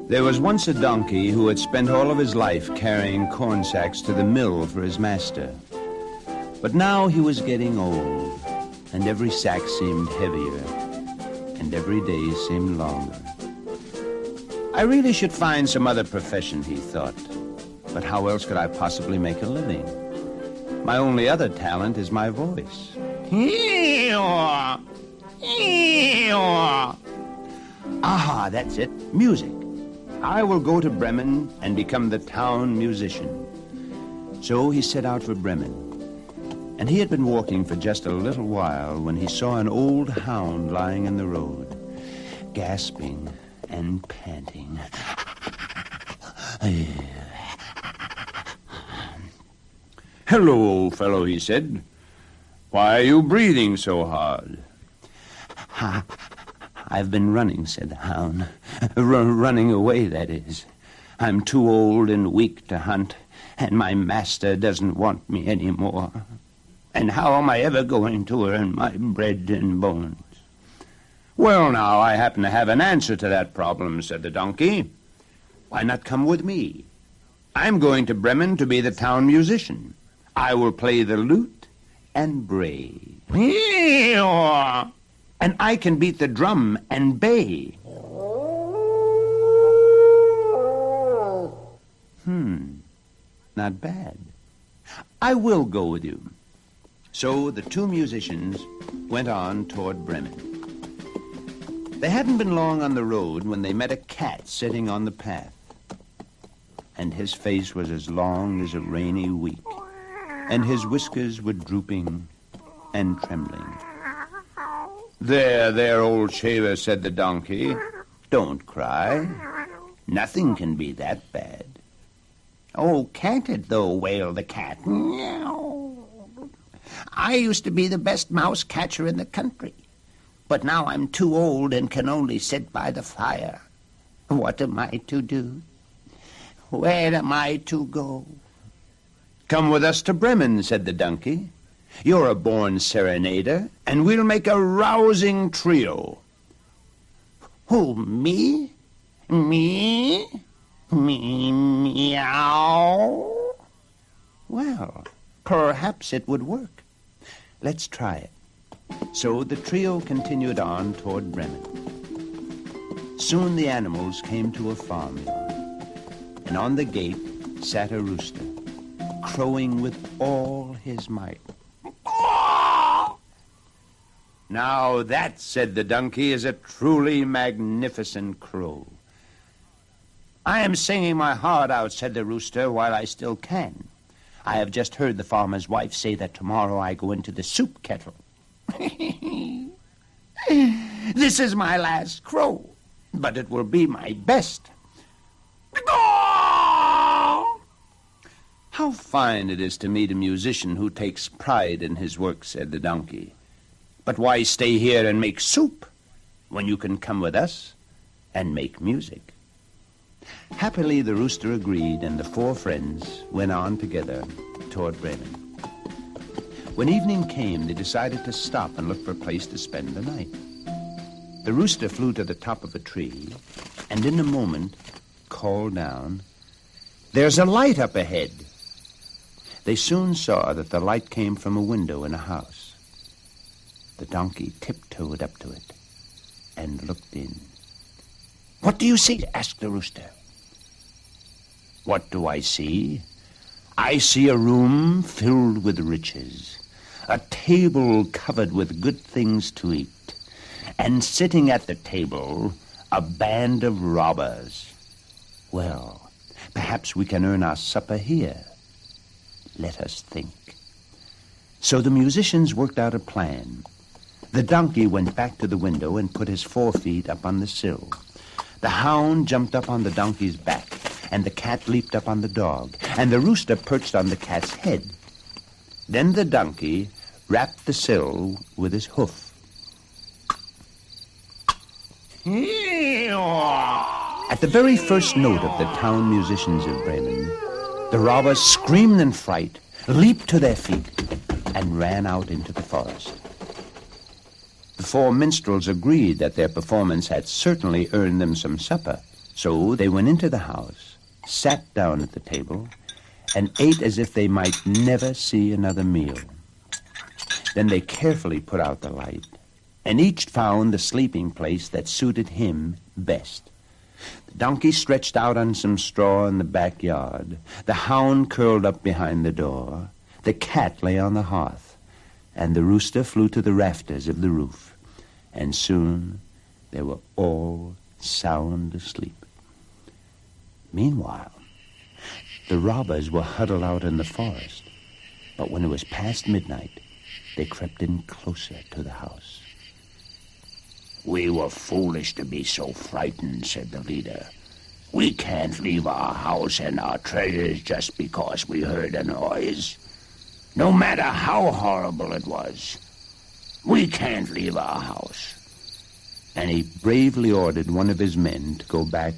There was once a donkey who had spent all of his life carrying corn sacks to the mill for his master. But now he was getting old, and every sack seemed heavier, and every day seemed longer. I really should find some other profession, he thought. But how else could I possibly make a living? My only other talent is my voice. Aha, that's it, music. I will go to Bremen and become the town musician. So he set out for Bremen. And he had been walking for just a little while when he saw an old hound lying in the road, gasping and panting. Hello, old fellow, he said. Why are you breathing so hard? I've been running, said the hound. Running away, that is. I'm too old and weak to hunt, and my master doesn't want me anymore. And how am I ever going to earn my bread and bones? Well, now, I happen to have an answer to that problem, said the donkey. Why not come with me? I'm going to Bremen to be the town musician. I will play the lute and bray. And I can beat the drum and bay. Not bad. I will go with you. So the two musicians went on toward Bremen. They hadn't been long on the road when they met a cat sitting on the path. And his face was as long as a rainy week, and his whiskers were drooping and trembling. There, old shaver, said the donkey. Don't cry. Nothing can be that bad. Oh, can't it, though, wailed the cat. I used to be the best mouse catcher in the country, but now I'm too old and can only sit by the fire. What am I to do? Where am I to go? Come with us to Bremen, said the donkey. You're a born serenader, and we'll make a rousing trio. Who, me? Me? Me, meow? Well, perhaps it would work. Let's try it. So the trio continued on toward Bremen. Soon the animals came to a farmyard, and on the gate sat a rooster, crowing with all his might. Now that, said the donkey, is a truly magnificent crow. I am singing my heart out, said the rooster, while I still can. I have just heard the farmer's wife say that tomorrow I go into the soup kettle. This is my last crow, but it will be my best. How fine it is to meet a musician who takes pride in his work, said the donkey. But why stay here and make soup when you can come with us and make music? Happily, the rooster agreed, and the four friends went on together toward Bremen. When evening came, they decided to stop and look for a place to spend the night. The rooster flew to the top of a tree, and in a moment called down, "There's a light up ahead." They soon saw that the light came from a window in a house. The donkey tiptoed up to it and looked in. "What do you see?" asked the rooster. "What do I see? I see a room filled with riches, a table covered with good things to eat, and sitting at the table, a band of robbers. Well, perhaps we can earn our supper here. Let us think." So the musicians worked out a plan. The donkey went back to the window and put his 4 feet up on the sill. The hound jumped up on the donkey's back, and the cat leaped up on the dog, and the rooster perched on the cat's head. Then the donkey rapped the sill with his hoof. At the very first note of the town musicians of Bremen, the robbers screamed in fright, leaped to their feet, and ran out into the forest. The 4 minstrels agreed that their performance had certainly earned them some supper, So they went into the house, sat down at the table, and ate as if they might never see another meal. Then they carefully put out the light, and each found the sleeping place that suited him best. The donkey stretched out on some straw in the backyard. The hound curled up behind the door. The cat lay on the hearth, and the rooster flew to the rafters of the roof. And soon they were all sound asleep. Meanwhile, the robbers were huddled out in the forest, but when it was past midnight, they crept in closer to the house. "We were foolish to be so frightened," said the leader. "We can't leave our house and our treasures just because we heard a noise. No matter how horrible it was, we can't leave our house." And he bravely ordered one of his men to go back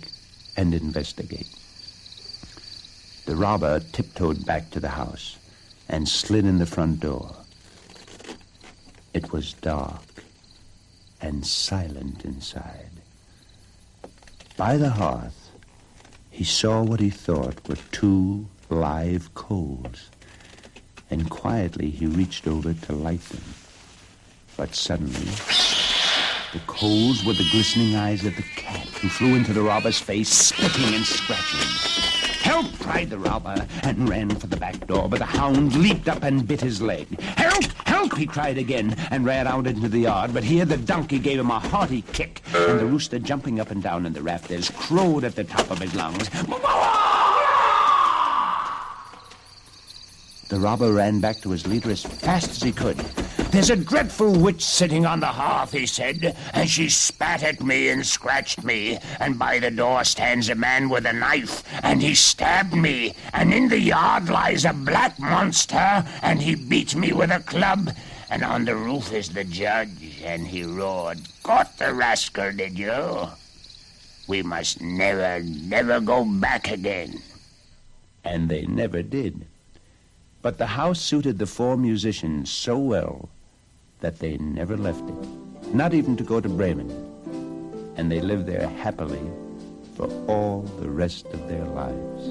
and investigate. The robber tiptoed back to the house and slid in the front door. It was dark and silent inside. By the hearth, he saw what he thought were 2 live coals, and quietly he reached over to light them. But suddenly, the coals were the glistening eyes of the cat, who flew into the robber's face, spitting and scratching. "Help!" cried the robber, and ran for the back door, but the hound leaped up and bit his leg. "Help! Help!" he cried again, and ran out into the yard, but here the donkey gave him a hearty kick, and the rooster, jumping up and down in the rafters, crowed at the top of his lungs. The robber ran back to his leader as fast as he could. "There's a dreadful witch sitting on the hearth," he said, "and she spat at me and scratched me, and by the door stands a man with a knife, and he stabbed me, and in the yard lies a black monster, and he beat me with a club, and on the roof is the judge, and he roared, 'Caught the rascal, did you? We must never, never go back again.'" And they never did. But the house suited the 4 musicians so well that they never left it, not even to go to Bremen, and they lived there happily for all the rest of their lives.